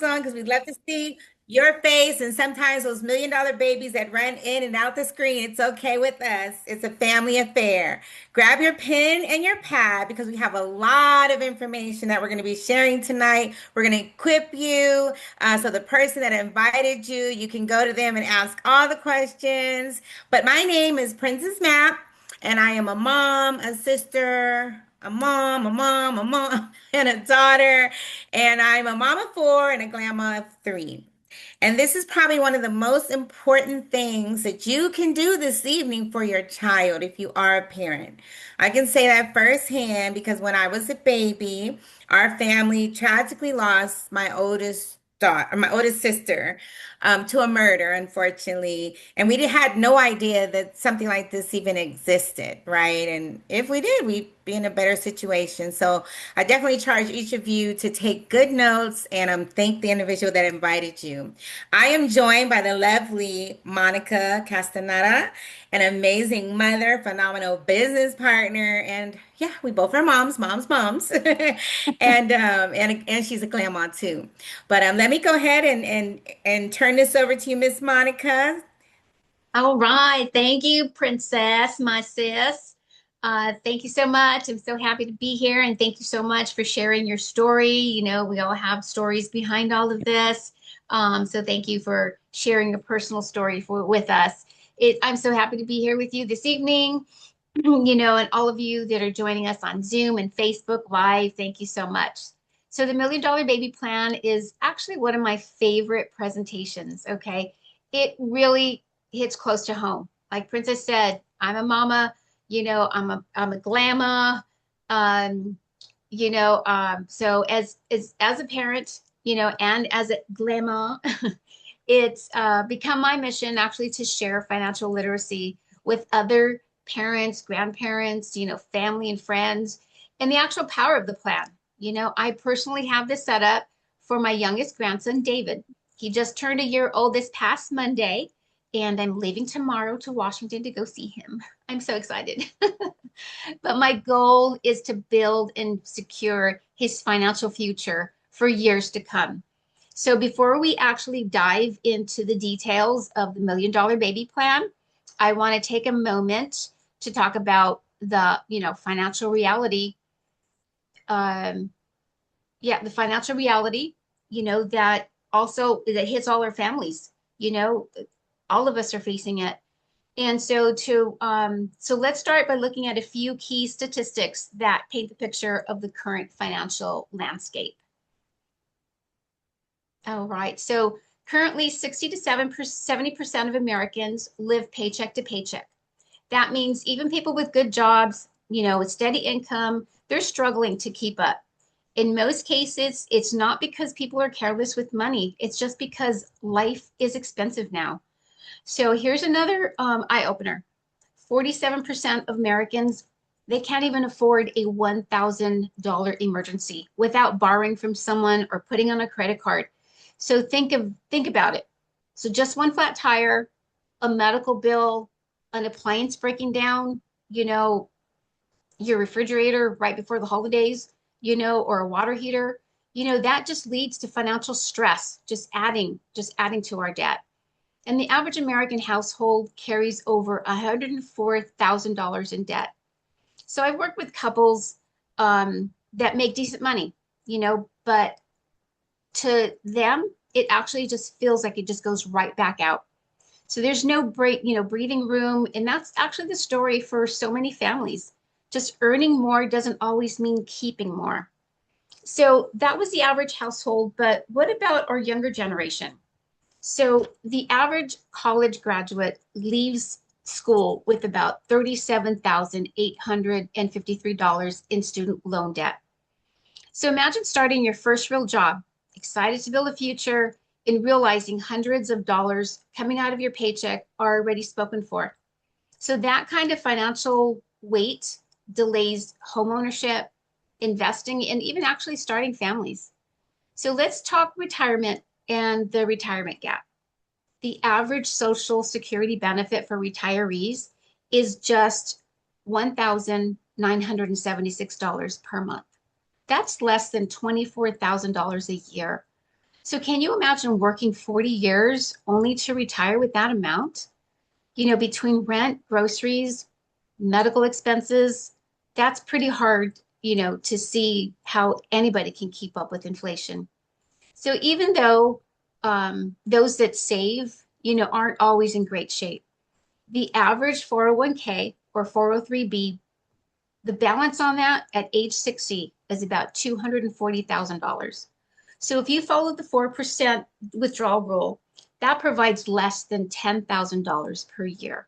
on because we'd love to see your face and sometimes those $1 million babies that run in and out the screen. It's okay with us. It's a family affair. Grab your pen and your pad because we have a lot of information that we're going to be sharing tonight. We're going to equip you. So the person that invited you, you can go to them and ask all the questions. But my name is Princess Map, and I am a mom, a sister, a mom, and a daughter. And I'm a mom of four and a grandma of three. And this is probably one of the most important things that you can do this evening for your child if you are a parent. I can say that firsthand because when I was a baby, our family tragically lost my oldest daughter, my oldest sister, to a murder, unfortunately. And we had no idea that something like this even existed, right? And if we did, we'd be in a better situation. So I definitely charge each of you to take good notes and thank the individual that invited you. I am joined by the lovely Monica Castaneda, an amazing mother, phenomenal business partner, and yeah, we both are moms, and she's a grandma too. But let me go ahead and turn this over to you, Miss Monica. All right. Thank you, Princess, my sis. Thank you so much. I'm so happy to be here. And thank you so much for sharing your story. You know, we all have stories behind all of this. So thank you for sharing your personal story with us. I'm so happy to be here with you this evening, and all of you that are joining us on Zoom and Facebook Live. Thank you so much. So the $1 Million Baby Plan is actually one of my favorite presentations. Okay. It really hits close to home. Like Princess said, I'm a mama, I'm a grandma. Um, so as a parent, and as a grandma, it's become my mission actually to share financial literacy with other parents, grandparents, family and friends, and the actual power of the plan. I personally have this set up for my youngest grandson, David. He just turned a year old this past Monday, and I'm leaving tomorrow to Washington to go see him. I'm so excited. But my goal is to build and secure his financial future for years to come. So before we actually dive into the details of the $1 Million Baby Plan, I want to take a moment to talk about the, financial reality. Um, yeah, the financial reality, that also that hits all our families. You know, all of us are facing it. And so let's start by looking at a few key statistics that paint the picture of the current financial landscape. All right. So currently 60 to 70% of Americans live paycheck to paycheck. That means even people with good jobs, with steady income, they're struggling to keep up. In most cases, it's not because people are careless with money. It's just because life is expensive now. So here's another eye opener. 47% of Americans, they can't even afford a $1,000 emergency without borrowing from someone or putting on a credit card. So think about it. So just one flat tire, a medical bill, an appliance breaking down, your refrigerator right before the holidays, or a water heater, that just leads to financial stress, just adding to our debt. And the average American household carries over $104,000 in debt. So I've worked with couples that make decent money, but to them, it actually just feels like it just goes right back out. So there's no breathing room. And that's actually the story for so many families. Just earning more doesn't always mean keeping more. So that was the average household. But what about our younger generation? So the average college graduate leaves school with about $37,853 in student loan debt. So imagine starting your first real job, excited to build a future, and realizing hundreds of dollars coming out of your paycheck are already spoken for. So that kind of financial weight delays homeownership, investing, and even actually starting families. So let's talk retirement and the retirement gap. The average Social Security benefit for retirees is just $1,976 per month. That's less than $24,000 a year. So can you imagine working 40 years only to retire with that amount? Between rent, groceries, medical expenses, that's pretty hard, to see how anybody can keep up with inflation. So even though those that save, aren't always in great shape, the average 401k or 403b, the balance on that at age 60 is about $240,000. So if you follow the 4% withdrawal rule, that provides less than $10,000 per year.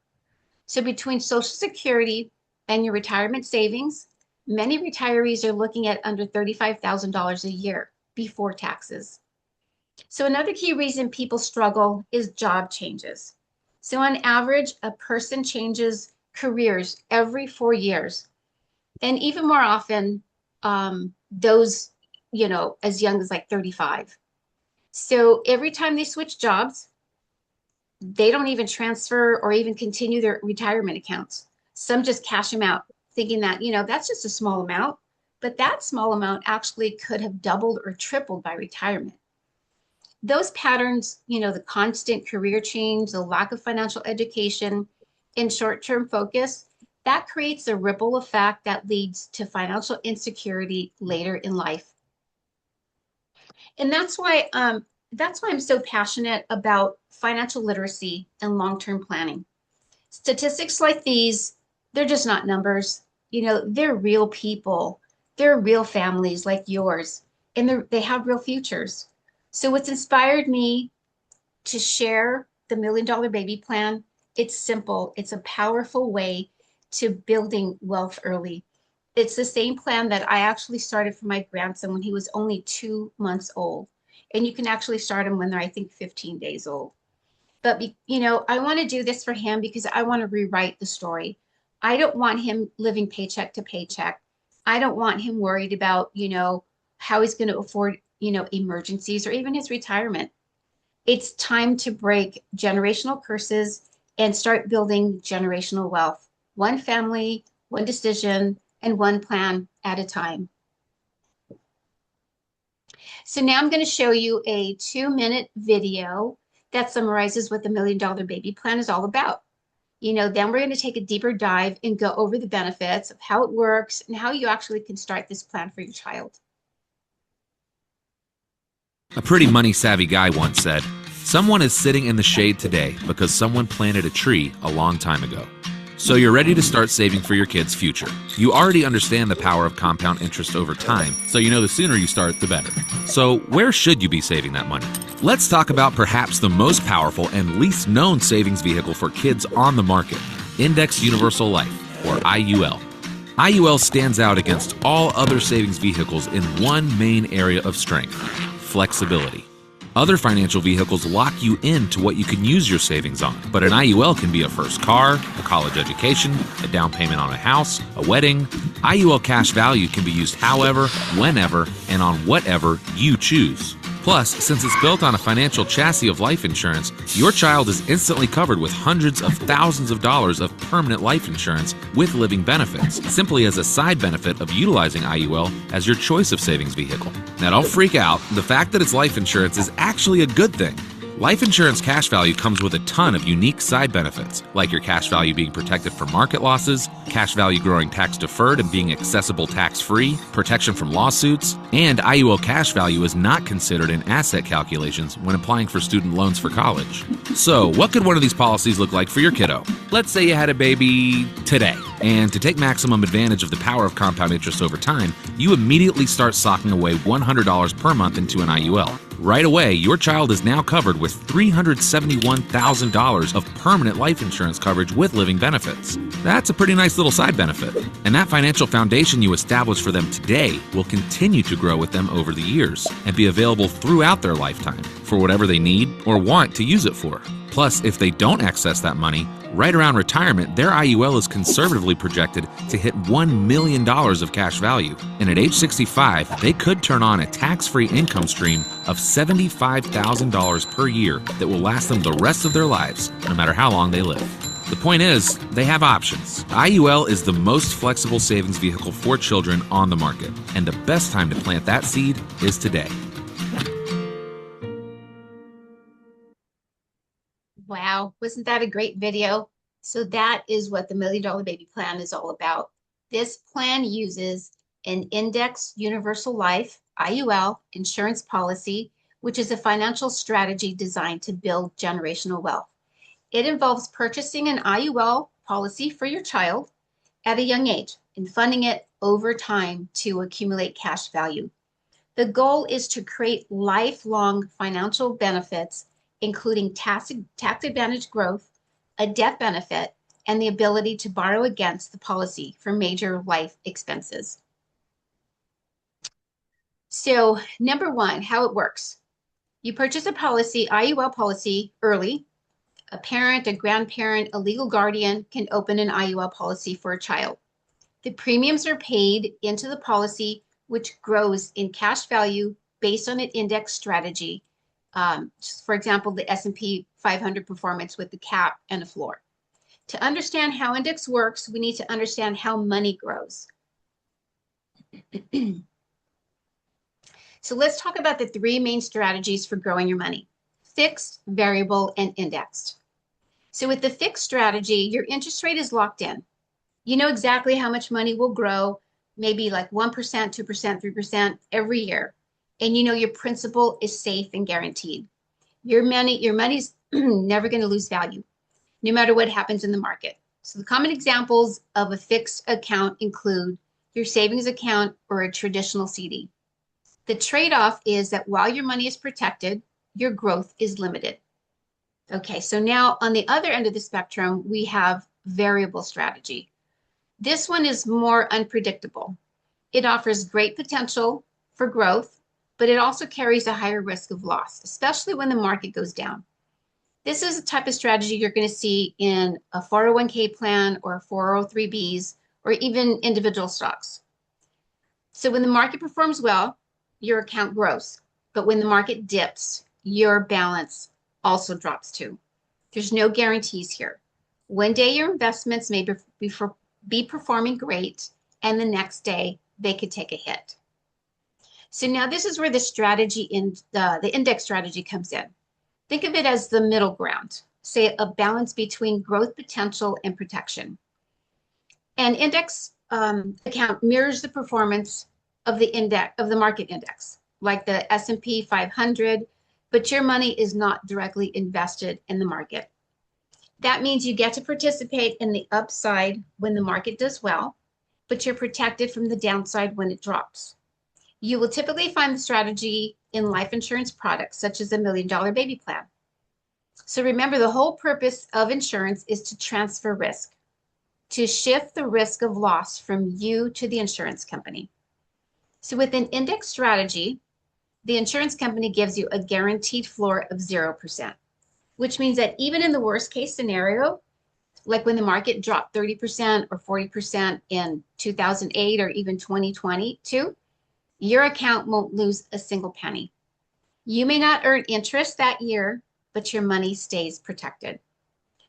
So between Social Security and your retirement savings, many retirees are looking at under $35,000 a year before taxes. So another key reason people struggle is job changes. So on average, a person changes careers every 4 years. And even more often, those, as young as like 35. So every time they switch jobs, they don't even transfer or even continue their retirement accounts. Some just cash them out, thinking that, that's just a small amount, but that small amount actually could have doubled or tripled by retirement. Those patterns, the constant career change, the lack of financial education, and short-term focus, that creates a ripple effect that leads to financial insecurity later in life. And that's why I'm so passionate about financial literacy and long-term planning. Statistics like these, they're just not numbers. They're real people. They're real families like yours, and they have real futures. So what's inspired me to share the $1 Million Baby Plan, it's simple. It's a powerful way to building wealth early. It's the same plan that I actually started for my grandson when he was only 2 months old. And you can actually start him when they're, I think, 15 days old. But, I want to do this for him because I want to rewrite the story. I don't want him living paycheck to paycheck. I don't want him worried about, how he's going to afford, emergencies or even his retirement. It's time to break generational curses and start building generational wealth. One family, one decision, and one plan at a time. So now I'm going to show you a 2-minute video that summarizes what the $1 Million Baby Plan is all about. Then we're going to take a deeper dive and go over the benefits of how it works and how you actually can start this plan for your child. A pretty money-savvy guy once said, "Someone is sitting in the shade today because someone planted a tree a long time ago." So you're ready to start saving for your kids' future. You already understand the power of compound interest over time, so you know the sooner you start, the better. So where should you be saving that money? Let's talk about perhaps the most powerful and least known savings vehicle for kids on the market, Indexed Universal Life, or IUL. IUL stands out against all other savings vehicles in one main area of strength: flexibility. Other financial vehicles lock you into what you can use your savings on, but an IUL can be a first car, a college education, a down payment on a house, a wedding. IUL cash value can be used however, whenever, and on whatever you choose. Plus, since it's built on a financial chassis of life insurance, your child is instantly covered with hundreds of thousands of dollars of permanent life insurance with living benefits, simply as a side benefit of utilizing IUL as your choice of savings vehicle. Now don't freak out, the fact that it's life insurance is actually a good thing. Life insurance cash value comes with a ton of unique side benefits, like your cash value being protected from market losses, cash value growing tax deferred and being accessible tax-free, protection from lawsuits, and IUL cash value is not considered in asset calculations when applying for student loans for college. So, what could one of these policies look like for your kiddo? Let's say you had a baby today, and to take maximum advantage of the power of compound interest over time, you immediately start socking away $100 per month into an IUL. Right away, your child is now covered with $371,000 of permanent life insurance coverage with living benefits. That's a pretty nice little side benefit. And that financial foundation you establish for them today will continue to grow with them over the years and be available throughout their lifetime for whatever they need or want to use it for. Plus, if they don't access that money, right around retirement, their IUL is conservatively projected to hit $1 million of cash value. And at age 65, they could turn on a tax-free income stream of $75,000 per year that will last them the rest of their lives, no matter how long they live. The point is, they have options. IUL is the most flexible savings vehicle for children on the market, and the best time to plant that seed is today. Wow, wasn't that a great video? So that is what the Million Dollar Baby Plan is all about. This plan uses an Index Universal Life, IUL, insurance policy, which is a financial strategy designed to build generational wealth. It involves purchasing an IUL policy for your child at a young age and funding it over time to accumulate cash value. The goal is to create lifelong financial benefits, including tax advantage growth, a death benefit, and the ability to borrow against the policy for major life expenses. So, number one, how it works. You purchase a policy, IUL policy, early. A parent, a grandparent, a legal guardian can open an IUL policy for a child. The premiums are paid into the policy, which grows in cash value based on an index strategy. For example, the S&P 500 performance with the cap and a floor. To understand how index works, we need to understand how money grows. So let's talk about the three main strategies for growing your money: fixed, variable, and indexed. So with the fixed strategy, your interest rate is locked in. You know exactly how much money will grow, maybe like 1%, 2%, 3% every year. And you know your principal is safe and guaranteed. Your money's never going to lose value, no matter what happens in the market. So the common examples of a fixed account include your savings account or a traditional CD. The trade-off is that while your money is protected, your growth is limited. Okay, so now on the other end of the spectrum, we have variable strategy. This one is more unpredictable. It offers great potential for growth, but it also carries a higher risk of loss, especially when the market goes down. This is a type of strategy you're going to see in a 401k plan or 403bs or even individual stocks. So when the market performs well, your account grows, but when the market dips, your balance also drops too. There's no guarantees here. One day your investments may be performing great, and the next day they could take a hit. So now this is where the strategy in the index strategy comes in. Think of it as the middle ground, say a balance between growth potential and protection. An index account mirrors the performance of the market index, like the S&P 500, but your money is not directly invested in the market. That means you get to participate in the upside when the market does well, but you're protected from the downside when it drops. You will typically find the strategy in life insurance products, such as a $1 Million Baby Plan. So remember, the whole purpose of insurance is to transfer risk, to shift the risk of loss from you to the insurance company. So with an index strategy, the insurance company gives you a guaranteed floor of 0%, which means that even in the worst case scenario, like when the market dropped 30% or 40% in 2008 or even 2022, your account won't lose a single penny. You may not earn interest that year, but your money stays protected.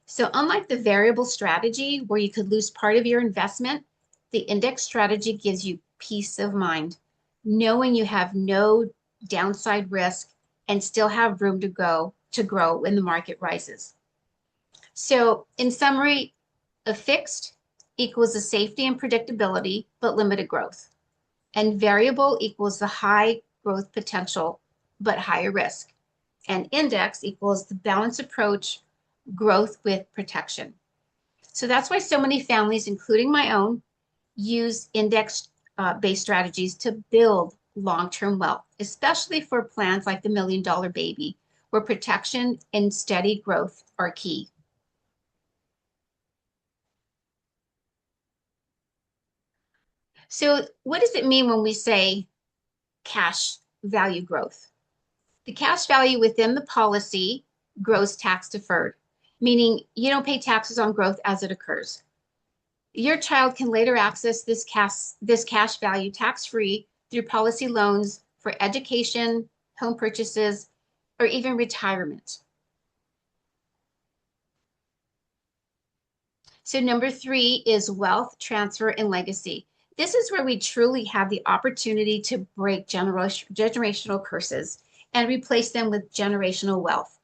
So unlike the variable strategy where you could lose part of your investment, the index strategy gives you peace of mind, knowing you have no downside risk and still have room to grow when the market rises. So in summary, a fixed equals the safety and predictability, but limited growth. And variable equals the high growth potential, but higher risk. And index equals the balanced approach, growth with protection. So that's why so many families, including my own, use index-based strategies to build long-term wealth, especially for plans like the $1 Million Baby, where protection and steady growth are key. So what does it mean when we say cash value growth? The cash value within the policy grows tax deferred, meaning you don't pay taxes on growth as it occurs. Your child can later access this cash value tax-free through policy loans for education, home purchases, or even retirement. So number 3 is wealth transfer and legacy. This is where we truly have the opportunity to break generational curses and replace them with generational wealth.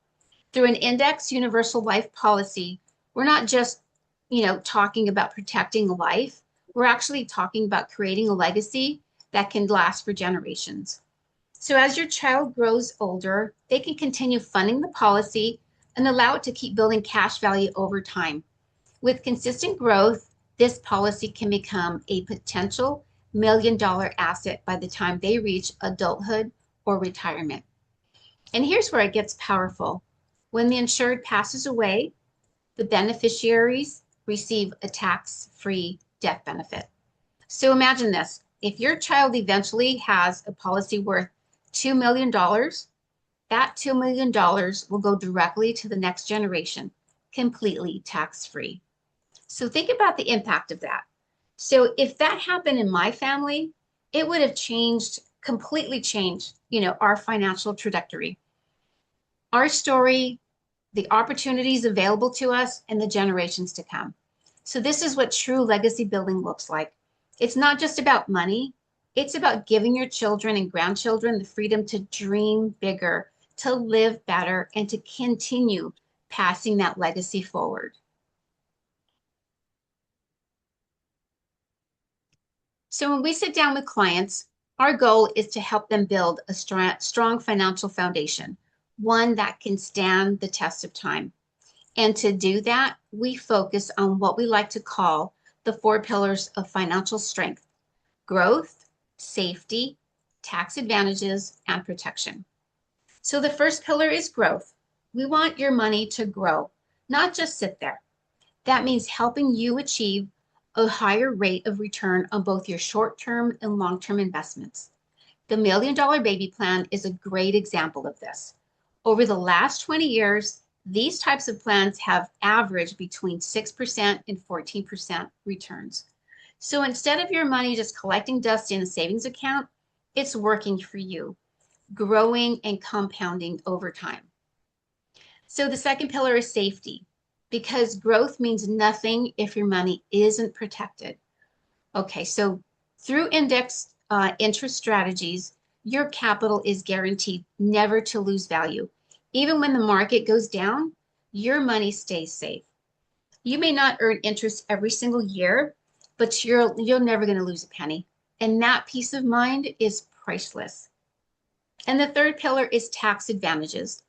Through an index universal life policy, we're not just, talking about protecting a life. We're actually talking about creating a legacy that can last for generations. So as your child grows older, they can continue funding the policy and allow it to keep building cash value over time. With consistent growth, this policy can become a potential $1 million asset by the time they reach adulthood or retirement. And here's where it gets powerful. When the insured passes away, the beneficiaries receive a tax-free death benefit. So imagine this. If your child eventually has a policy worth $2 million, that $2 million will go directly to the next generation, completely tax-free. So think about the impact of that. So if that happened in my family, it would have completely changed, our financial trajectory, our story, the opportunities available to us, and the generations to come. So this is what true legacy building looks like. It's not just about money. It's about giving your children and grandchildren the freedom to dream bigger, to live better, and to continue passing that legacy forward. So when we sit down with clients, our goal is to help them build a strong financial foundation, one that can stand the test of time. And to do that, we focus on what we like to call the 4 pillars of financial strength: growth, safety, tax advantages, and protection. So the first pillar is growth. We want your money to grow, not just sit there. That means helping you achieve a higher rate of return on both your short-term and long-term investments. The $1 Million Baby Plan is a great example of this. Over the last 20 years, these types of plans have averaged between 6% and 14% returns. So instead of your money just collecting dust in a savings account, it's working for you, growing and compounding over time. So the second pillar is safety, because growth means nothing if your money isn't protected. Okay, so through index interest strategies, your capital is guaranteed never to lose value. Even when the market goes down, your money stays safe. You may not earn interest every single year, but you're never going to lose a penny. And that peace of mind is priceless. And the third pillar is tax advantages.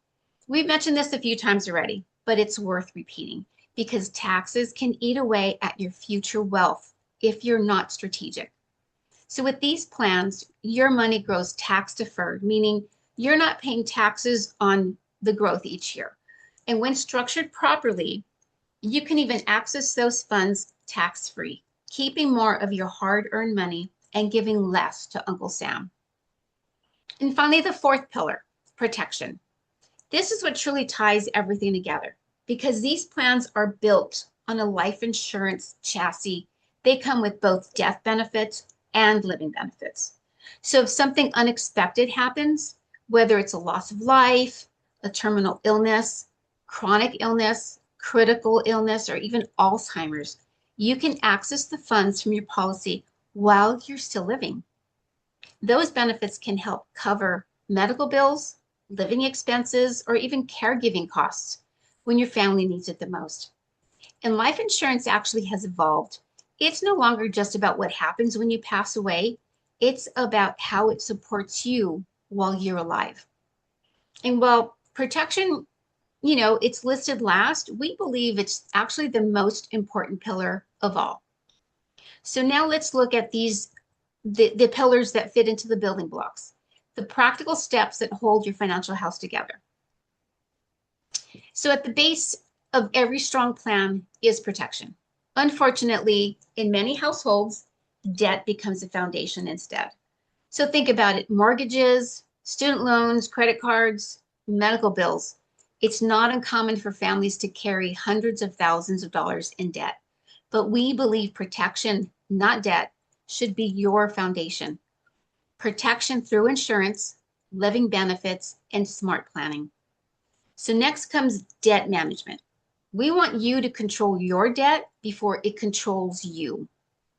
We've mentioned this a few times already, but it's worth repeating because taxes can eat away at your future wealth if you're not strategic. So with these plans, your money grows tax deferred, meaning you're not paying taxes on the growth each year. And when structured properly, you can even access those funds tax-free, keeping more of your hard-earned money and giving less to Uncle Sam. And finally, the fourth pillar, protection. This is what truly ties everything together because these plans are built on a life insurance chassis. They come with both death benefits and living benefits. So if something unexpected happens, whether it's a loss of life, a terminal illness, chronic illness, critical illness, or even Alzheimer's, you can access the funds from your policy while you're still living. Those benefits can help cover medical bills, living expenses, or even caregiving costs when your family needs it the most. And life insurance actually has evolved. It's no longer just about what happens when you pass away. It's about how it supports you while you're alive. And while protection, it's listed last, we believe it's actually the most important pillar of all. So now let's look at the pillars that fit into the building blocks, the practical steps that hold your financial house together. So at the base of every strong plan is protection. Unfortunately, in many households, debt becomes a foundation instead. So think about it, mortgages, student loans, credit cards, medical bills. It's not uncommon for families to carry hundreds of thousands of dollars in debt. But we believe protection, not debt, should be your foundation. Protection through insurance, living benefits, and smart planning. So next comes debt management. We want you to control your debt before it controls you.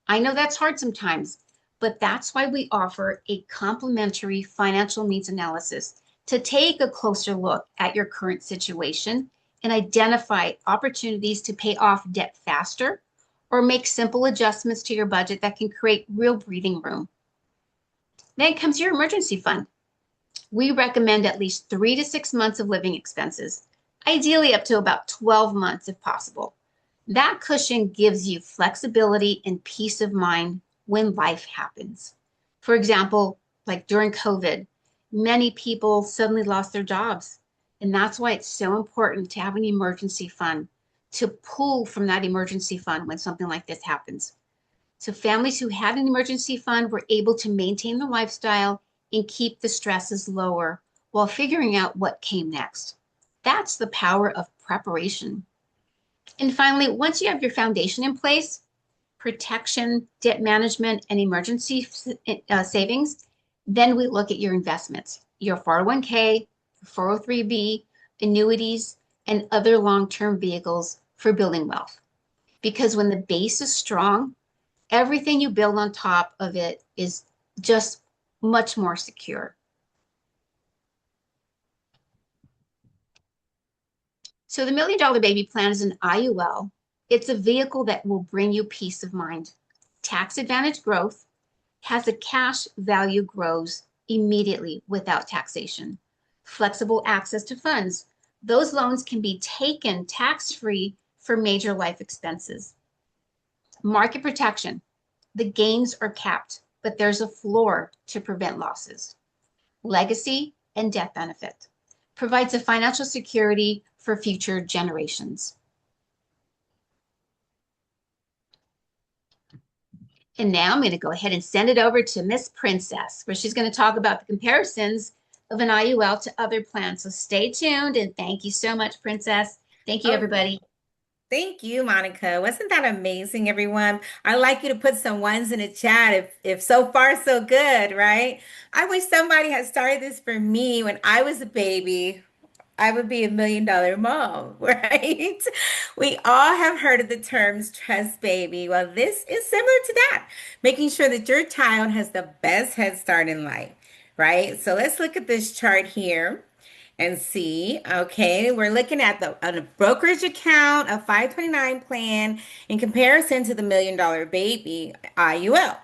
I know that's hard sometimes, but that's why we offer a complimentary financial needs analysis to take a closer look at your current situation and identify opportunities to pay off debt faster or make simple adjustments to your budget that can create real breathing room. Then comes your emergency fund. We recommend at least 3 to 6 months of living expenses, ideally up to about 12 months if possible. That cushion gives you flexibility and peace of mind when life happens. For example, like during COVID, many people suddenly lost their jobs. And that's why it's so important to have an emergency fund, to pull from that emergency fund when something like this happens. So families who had an emergency fund were able to maintain the lifestyle and keep the stresses lower while figuring out what came next. That's the power of preparation. And finally, once you have your foundation in place, protection, debt management, and emergency savings, then we look at your investments, your 401k, 403b, annuities, and other long-term vehicles for building wealth. Because when the base is strong, everything you build on top of it is just much more secure. So the $1 Million Baby Plan is an IUL. It's a vehicle that will bring you peace of mind. Tax advantage growth has a cash value grows immediately without taxation. Flexible access to funds. Those loans can be taken tax-free for major life expenses. Market protection. The gains are capped, but there's a floor to prevent losses. Legacy and death benefit. Provides a financial security for future generations. And now I'm going to go ahead and send it over to Miss Princess, where she's going to talk about the comparisons of an IUL to other plans. So stay tuned, and thank you so much, Princess. Thank you, everybody. Thank you, Monica. Wasn't that amazing, everyone? I'd like you to put some ones in the chat if so far so good, right? I wish somebody had started this for me when I was a baby. I would be $1 million mom, right? We all have heard of the terms trust baby. Well, this is similar to that, making sure that your child has the best head start in life, right? So let's look at this chart here and see. Okay, we're looking at a brokerage account, a 529 plan in comparison to the $1 Million Baby IUL.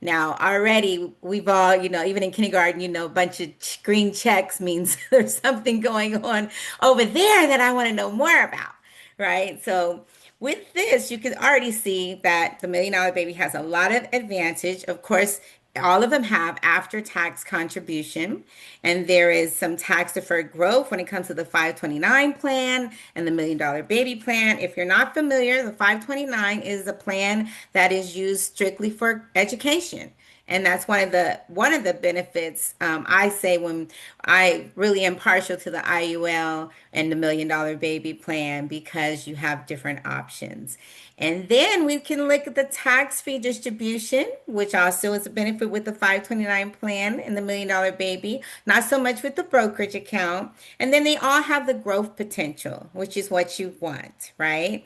Now, already we've all, even in kindergarten, a bunch of green checks means there's something going on over there that I want to know more about, right? So with this, you can already see that the $1 Million Baby has a lot of advantage. Of course, all of them have after-tax contribution, and there is some tax-deferred growth when it comes to the 529 plan and the $1 Million Baby plan. If you're not familiar, the 529 is a plan that is used strictly for education. And that's one of the benefits. I say when I really am partial to the IUL and the $1 Million Baby plan because you have different options. And then we can look at the tax-free distribution, which also is a benefit with the 529 plan and the $1 Million Baby, not so much with the brokerage account. And then they all have the growth potential, which is what you want, right?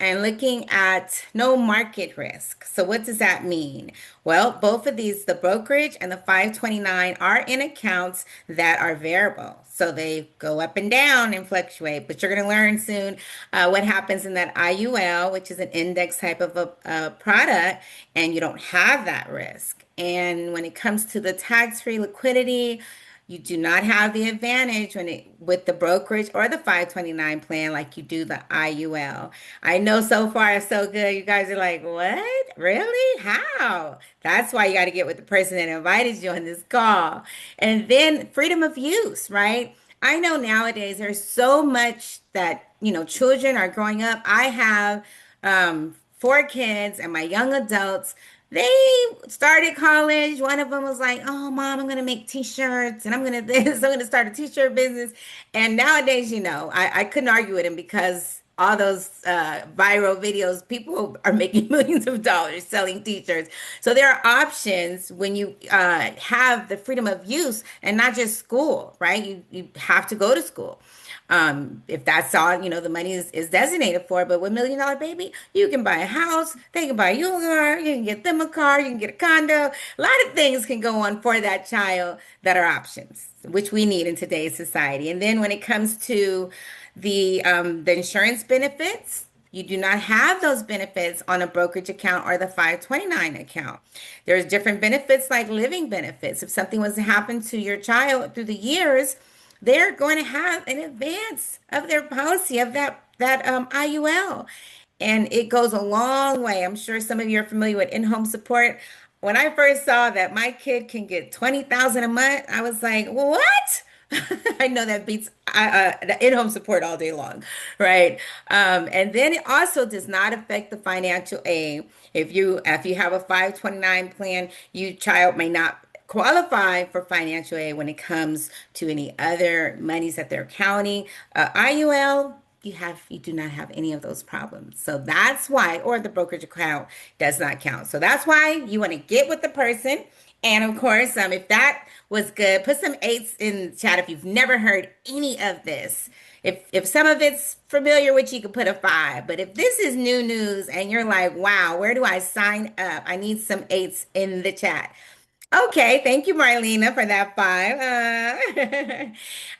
And looking at no market risk. So what does that mean? Well, both of these, the brokerage and the 529, are in accounts that are variable. So they go up and down and fluctuate. But you're going to learn soon what happens in that IUL, which is an index type of a product, and you don't have that risk. And when it comes to the tax-free liquidity, you do not have the advantage with the brokerage or the 529 plan like you do the IUL. I know so far so good. You guys are like, what? Really? How? That's why you got to get with the person that invited you on this call. And then freedom of use, right? I know nowadays there's so much that, children are growing up. I have 4 kids, and my young adults, they started college. One of them was like, "Oh, mom, I'm gonna make t-shirts, and I'm gonna this. I'm gonna start a t-shirt business." And nowadays, I couldn't argue with him because all those viral videos, people are making millions of dollars selling t-shirts. So there are options when you have the freedom of use and not just school, right? You have to go to school. If that's all, the money is designated for. But with $1 Million Baby, you can buy a house, they can buy you a car, you can get them a car, you can get a condo. A lot of things can go on for that child that are options. which we need in today's society. And then when it comes to the insurance benefits, you do not have those benefits on a brokerage account or the 529 account. There's different benefits like living benefits. If something was to happen to your child through the years, they're going to have an advance of their policy of that IUL. And it goes a long way. I'm sure some of you are familiar with in-home support. When I first saw that my kid can get 20,000 a month, I was like, what? I know that beats the in-home support all day long, right? And then it also does not affect the financial aid. If you have a 529 plan, your child may not qualify for financial aid when it comes to any other monies that they're counting. IUL, you do not have any of those problems. So that's why, or the brokerage account does not count. So that's why you want to get with the person. And of course, if that was good, put some eights in the chat if you've never heard any of this. If some of it's familiar with you, you can put a five. But if this is new news and you're like, wow, where do I sign up? I need some eights in the chat. Okay, thank you, Marlena, for that five.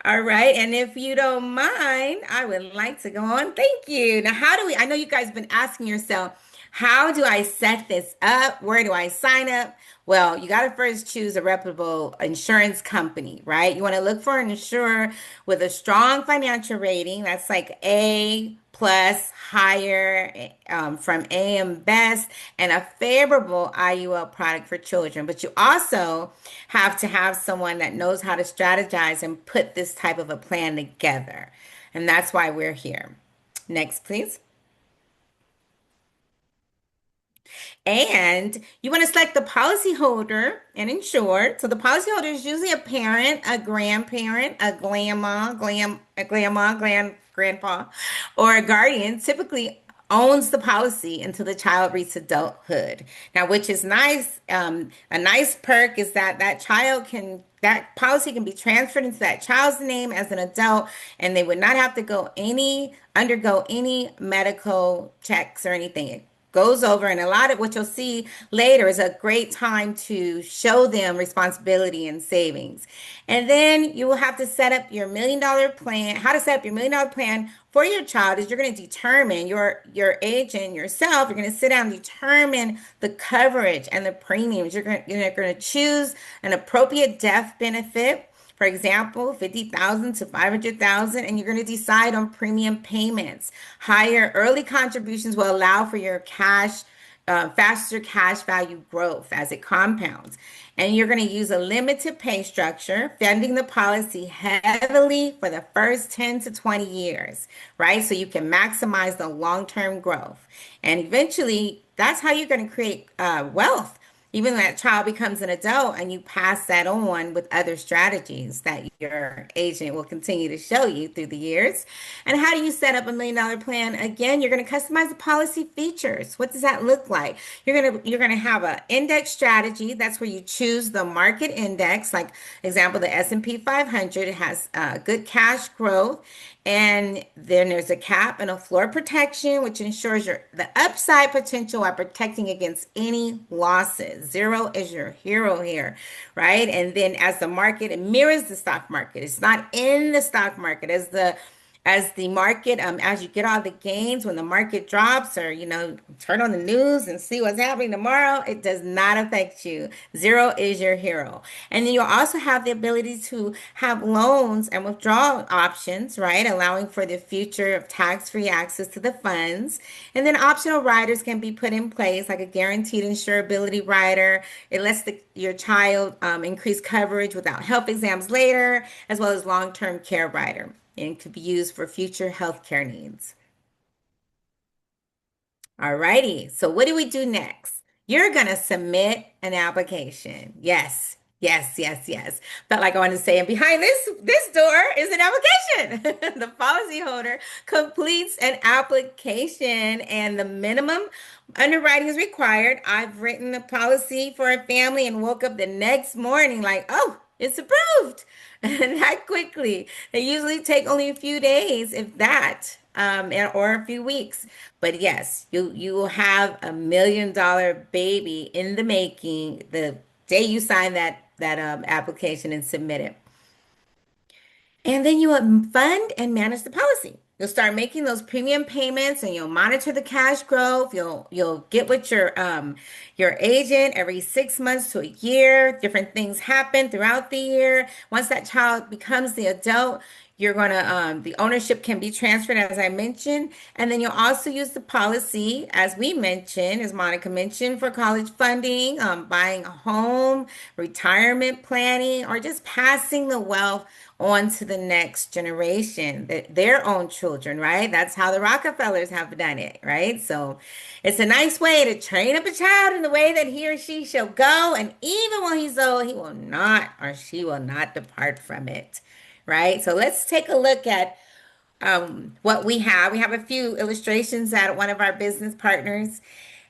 All right, and if you don't mind, I would like to go on. Thank you. Now, I know you guys have been asking yourself, how do I set this up? Where do I sign up? Well, you got to first choose a reputable insurance company, right? You want to look for an insurer with a strong financial rating. That's like A plus higher from AM Best and a favorable IUL product for children. But you also have to have someone that knows how to strategize and put this type of a plan together. And that's why we're here. Next, please. And you want to select the policyholder and insured. So the policyholder is usually a parent, a grandparent, grandpa, or a guardian. Typically owns the policy until the child reaches adulthood. Now, which is nice. A nice perk is that policy can be transferred into that child's name as an adult, and they would not have to undergo any medical checks or anything. It goes over, and a lot of what you'll see later is a great time to show them responsibility and savings. And then you will have to set up your $1 million plan. How to set up your $1 million plan for your child is you're going to determine your agent yourself. You're going to sit down and determine the coverage and the premiums. You're going to choose an appropriate death benefit. For example, 50,000 to 500,000, and you're going to decide on premium payments. Higher early contributions will allow for your faster cash value growth as it compounds. And you're going to use a limited pay structure, funding the policy heavily for the first 10 to 20 years, right? So you can maximize the long-term growth. And eventually, that's how you're going to create wealth. Even when that child becomes an adult and you pass that on with other strategies that your agent will continue to show you through the years. And how do you set up a $1 million plan? Again, you're going to customize the policy features. What does that look like? You're going to have an index strategy. That's where you choose the market index. Like example, the S&P 500. It has good cash growth. And then there's a cap and a floor protection, which ensures the upside potential while protecting against any losses. Zero is your hero here, right? And then as the market, it mirrors the stock market. It's not in the stock market as the market, as you get all the gains when the market drops, or turn on the news and see what's happening tomorrow, it does not affect you. Zero is your hero. And then you'll also have the ability to have loans and withdrawal options, right? Allowing for the future of tax-free access to the funds. And then optional riders can be put in place, like a guaranteed insurability rider. It lets your child increase coverage without health exams later, as well as long-term care rider. And could be used for future healthcare needs. All righty. So what do we do next? You're going to submit an application. Yes, yes, yes, yes. Felt like I wanted to say, and behind this door is an application. The policyholder completes an application, and the minimum underwriting is required. I've written a policy for a family and woke up the next morning like, oh, it's approved. And that quickly. They usually take only a few days, if that, or a few weeks. But yes, you will have $1 million baby in the making the day you sign that application and submit it. And then you will fund and manage the policy. You'll start making those premium payments and you'll monitor the cash growth. You'll get with your agent every 6 months to a year. Different things happen throughout the year. Once that child becomes the adult, you're gonna the ownership can be transferred as I mentioned. And then you'll also use the policy, as we mentioned, as Monica mentioned, for college funding, buying a home, retirement planning, or just passing the wealth on to the next generation, their own children, right? That's how the Rockefellers have done it, right? So it's a nice way to train up a child in the way that he or she shall go. And even when he's old, he will not or she will not depart from it, right? So let's take a look at what we have. We have a few illustrations that one of our business partners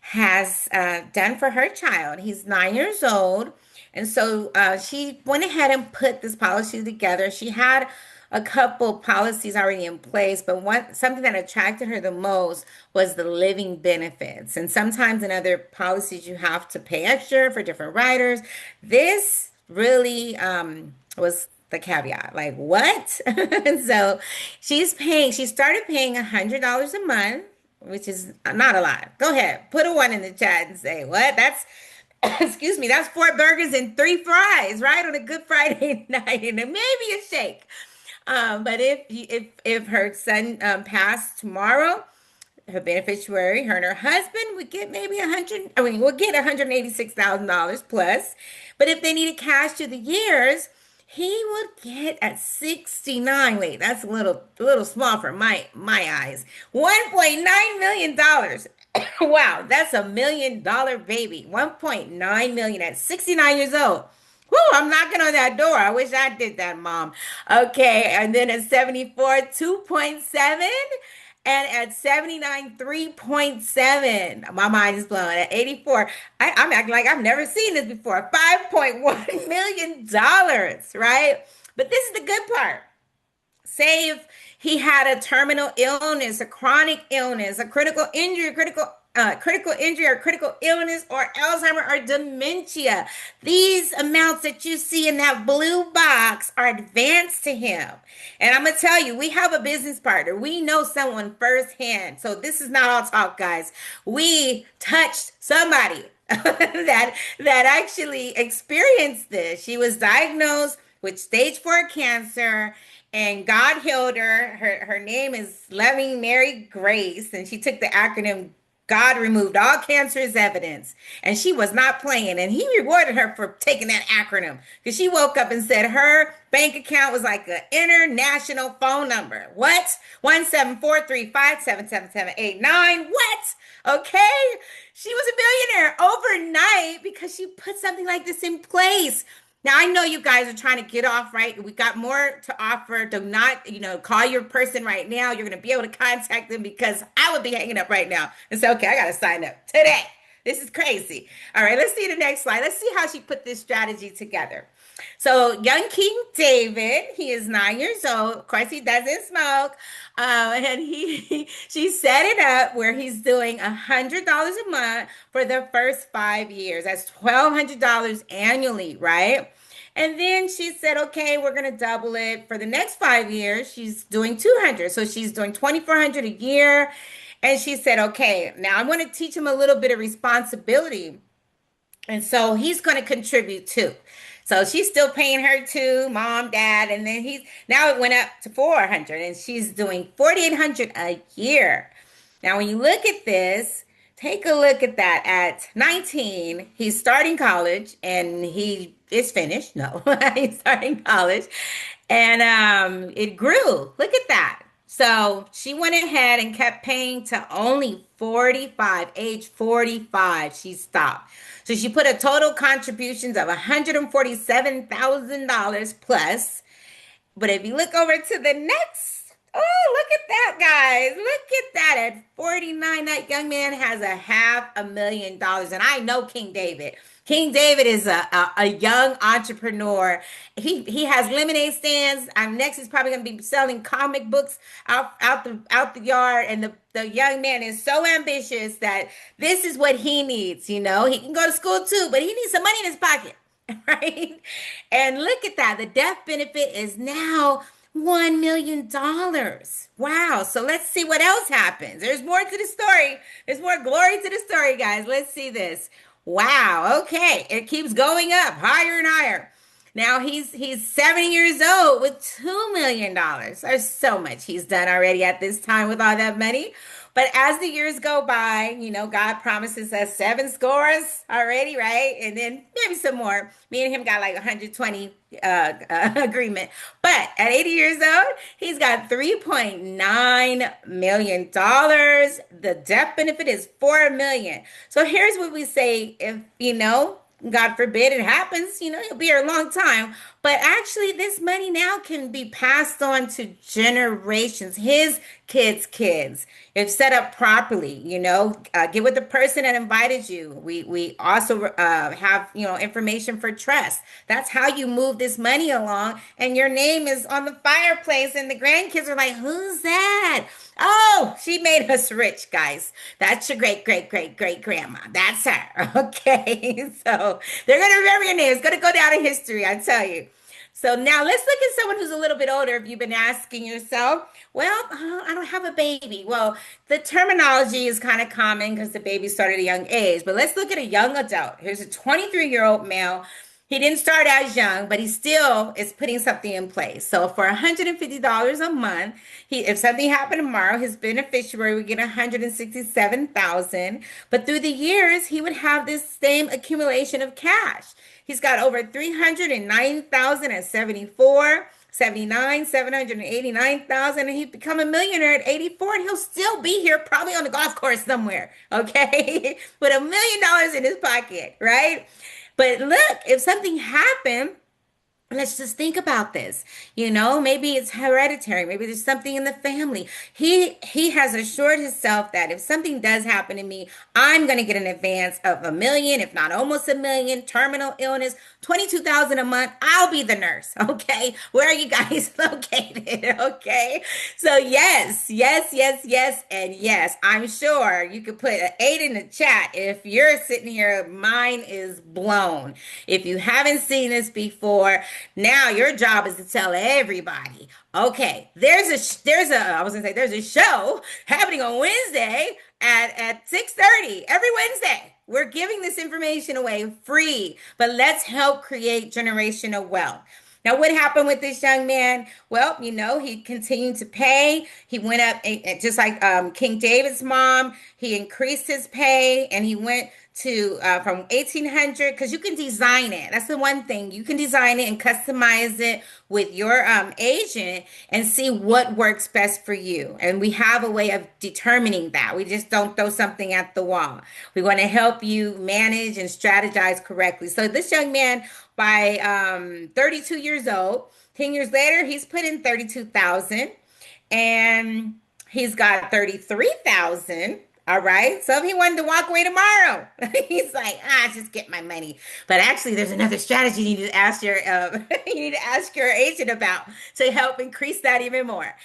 has done for her child. He's 9 years old. And so she went ahead and put this policy together. She had a couple policies already in place, but something that attracted her the most was the living benefits. And sometimes in other policies, you have to pay extra for different riders. This really was the caveat. Like, what? And so she started paying $100 a month, which is not a lot. Go ahead, put a one in the chat and say, what? That's excuse me, that's 4 burgers and 3 fries, right? On a Good Friday night, and maybe a shake. But if her son passed tomorrow, her beneficiary, her and her husband would get maybe 100. I mean, we'll get $186,000 plus. But if they needed cash to the years, he would get at 69. Wait, that's a little small for my eyes. $1.9 million. Wow, that's $1 million baby. 1.9 million at 69 years old. Whoo, I'm knocking on that door. I wish I did that, Mom. Okay, and then at 74, 2.7. And at 79, 3.7. My mind is blown. At 84, I'm acting like I've never seen this before. $5.1 million, right? But this is the good part. Say if he had a terminal illness, a chronic illness, a critical injury or critical illness or Alzheimer or dementia. These amounts that you see in that blue box are advanced to him. And I'm going to tell you, we have a business partner. We know someone firsthand. So this is not all talk, guys. We touched somebody that actually experienced this. She was diagnosed with stage 4 cancer, and God healed her. Her name is Loving Mary Grace, and she took the acronym God removed all cancer as evidence. And she was not playing. And he rewarded her for taking that acronym, because she woke up and said her bank account was like an international phone number. What? 17435777789. What? Okay. She was a millionaire overnight because she put something like this in place. Now, I know you guys are trying to get off, right? We got more to offer. Do not, call your person right now. You're going to be able to contact them, because I would be hanging up right now and say, okay, I got to sign up today. This is crazy. All right, let's see the next slide. Let's see how she put this strategy together. So young King David, he is 9 years old. Of course, he doesn't smoke. And she set it up where he's doing $100 a month for the first 5 years. That's $1,200 annually, right? And then she said, okay, we're going to double it for the next 5 years. She's doing 200. So she's doing 2,400 a year. And she said, okay, now I'm going to teach him a little bit of responsibility. And so he's going to contribute too. So she's still paying her too, mom, dad, and then now it went up to 400, and she's doing 4,800 a year. Now, when you look at this, take a look at that. At 19, he's starting college, and he is finished. No, he's starting college, and it grew. Look at that. So she went ahead and kept paying to only 45, age 45, she stopped. So she put a total contributions of $147,000 plus. But if you look over to the next, oh, look at that, guys. Look at that. At 49, that young man has $500,000. And I know King David. King David is a young entrepreneur. He has lemonade stands. Next, he's probably going to be selling comic books out the yard. And the young man is so ambitious that this is what he needs. He can go to school too, but he needs some money in his pocket, right? And look at that. The death benefit is now $1 million. Wow. So let's see what else happens. There's more to the story. There's more glory to the story, guys. Let's see this. Wow. Okay. It keeps going up higher and higher. Now he's 70 years old with $2 million. There's so much he's done already at this time with all that money. But as the years go by, God promises us seven scores already, right? And then maybe some more. Me and him got like 120 agreement. But at 80 years old, he's got $3.9 million. The death benefit is $4 million. So here's what we say if, God forbid it happens, he'll be here a long time. But actually, this money now can be passed on to generations, his kids, if set up properly. Get with the person that invited you. We also have information for trust. That's how you move this money along, and your name is on the fireplace, and the grandkids are like, "Who's that?" Oh, she made us rich, guys. That's your great, great, great, great grandma. That's her. Okay. So they're going to remember your name. It's going to go down in history, I tell you. So now let's look at someone who's a little bit older. If you've been asking yourself, well, I don't have a baby. Well, the terminology is kind of common because the baby started at a young age. But let's look at a young adult. Here's a 23-year-old male. He didn't start as young, but he still is putting something in place. So for $150 a month, if something happened tomorrow, his beneficiary would get $167,000. But through the years, he would have this same accumulation of cash. He's got over $309,000 at 74. 79, 789,000, and he'd become a millionaire at 84, and he'll still be here probably on the golf course somewhere, okay? With $1 million in his pocket, right? But look, if something happened, let's just think about this. Maybe it's hereditary. Maybe there's something in the family. He has assured himself that if something does happen to me, I'm going to get an advance of $1 million, if not almost $1 million. Terminal illness, $22,000 a month. I'll be the nurse. Okay. Where are you guys located? Okay. So yes, yes, yes, yes, and yes. I'm sure you could put an 8 in the chat if you're sitting here. Mine is blown. If you haven't seen this before, now your job is to tell everybody. Okay, there's a show happening on Wednesday at 6:30 every Wednesday. We're giving this information away free, but let's help create generational wealth. Now, what happened with this young man? Well, he continued to pay. He went up, just like King David's mom. He increased his pay, and he went to from 1800, because you can design it. That's the one thing. You can design it and customize it with your agent and see what works best for you. And we have a way of determining that. We just don't throw something at the wall. We want to help you manage and strategize correctly. So this young man, by 32 years old, 10 years later, he's put in 32,000, and he's got 33,000. All right. So if he wanted to walk away tomorrow, he's like, just get my money. But actually, there's another strategy you need to ask your agent about to help increase that even more.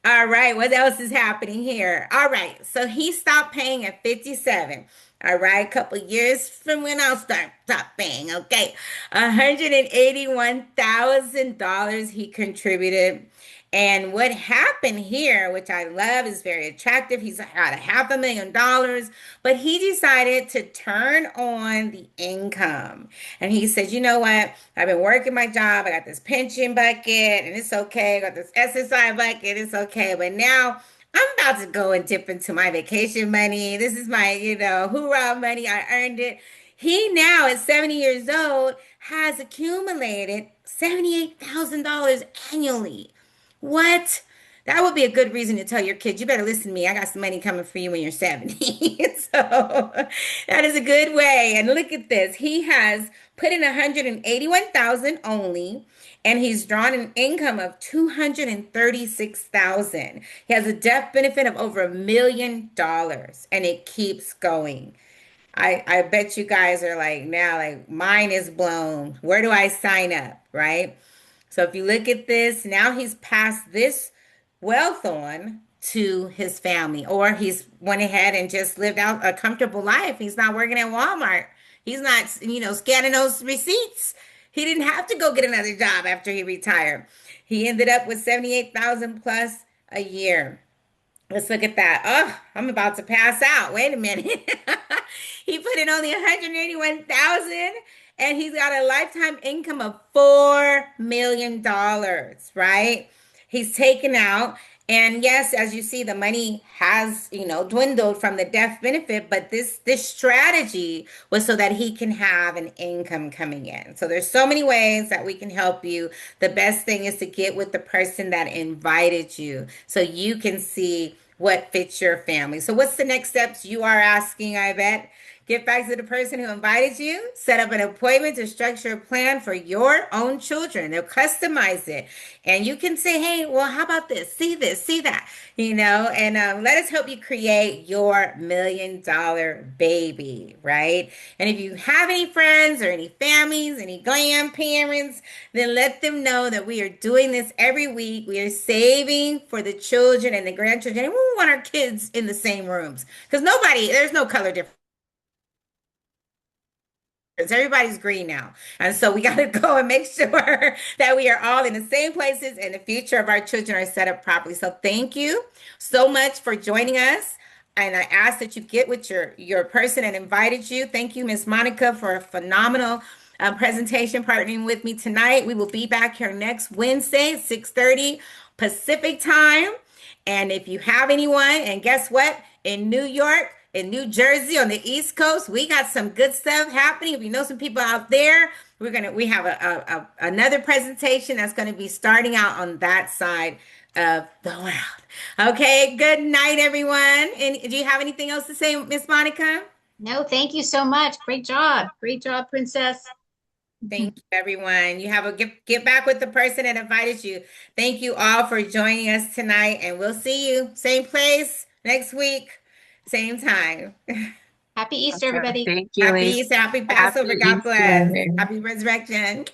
All right. What else is happening here? All right. So he stopped paying at 57. All right, a couple years from when I'll stop paying. Okay, $181,000 he contributed. And what happened here, which I love, is very attractive. He's got $500,000, but he decided to turn on the income. And he said, you know what? I've been working my job. I got this pension bucket, and it's okay. I got this SSI bucket. It's okay. But now I'm about to go and dip into my vacation money. This is my, hoorah money. I earned it. He now, at 70 years old, has accumulated $78,000 annually. What? That would be a good reason to tell your kids, you better listen to me. I got some money coming for you when you're 70. So that is a good way. And look at this. He has put in 181,000 only, and he's drawn an income of 236,000. He has a death benefit of over $1 million, and it keeps going. I bet you guys are like, now, like, mine is blown. Where do I sign up, right? So if you look at this, now he's passed this wealth on to his family, or he's went ahead and just lived out a comfortable life. He's not working at Walmart. He's not, scanning those receipts. He didn't have to go get another job after he retired. He ended up with 78,000 plus a year. Let's look at that. Oh, I'm about to pass out. Wait a minute. He put in only 181,000 and he's got a lifetime income of $4 million, right? He's taken out, and yes, as you see, the money has, dwindled from the death benefit, but this strategy was so that he can have an income coming in. So there's so many ways that we can help you. The best thing is to get with the person that invited you so you can see what fits your family. So what's the next steps you are asking, I bet? Get back to the person who invited you, set up an appointment to structure a plan for your own children. They'll customize it. And you can say, hey, well, how about this, see that, and let us help you create your $1 million baby, right? And if you have any friends or any families, any grandparents, then let them know that we are doing this every week. We are saving for the children and the grandchildren. And we want our kids in the same rooms because there's no color difference. Everybody's green now. And so we got to go and make sure that we are all in the same places and the future of our children are set up properly. So thank you so much for joining us. And I ask that you get with your person that invited you. Thank you, Miss Monica, for a phenomenal presentation partnering with me tonight. We will be back here next Wednesday, 6:30 Pacific time. And if you have anyone, and guess what? In New York, in New Jersey, on the East Coast, we got some good stuff happening. If you know some people out there, we have another presentation that's gonna be starting out on that side of the world. Okay, good night, everyone. And do you have anything else to say, Miss Monica? No, thank you so much. Great job. Great job, Princess. Thank you, everyone. You have a get back with the person that invited you. Thank you all for joining us tonight, and we'll see you same place next week, same time. Happy Easter, Okay. everybody. Thank you, Happy Lisa. Easter, happy Passover. Happy God bless. Easter. Happy resurrection.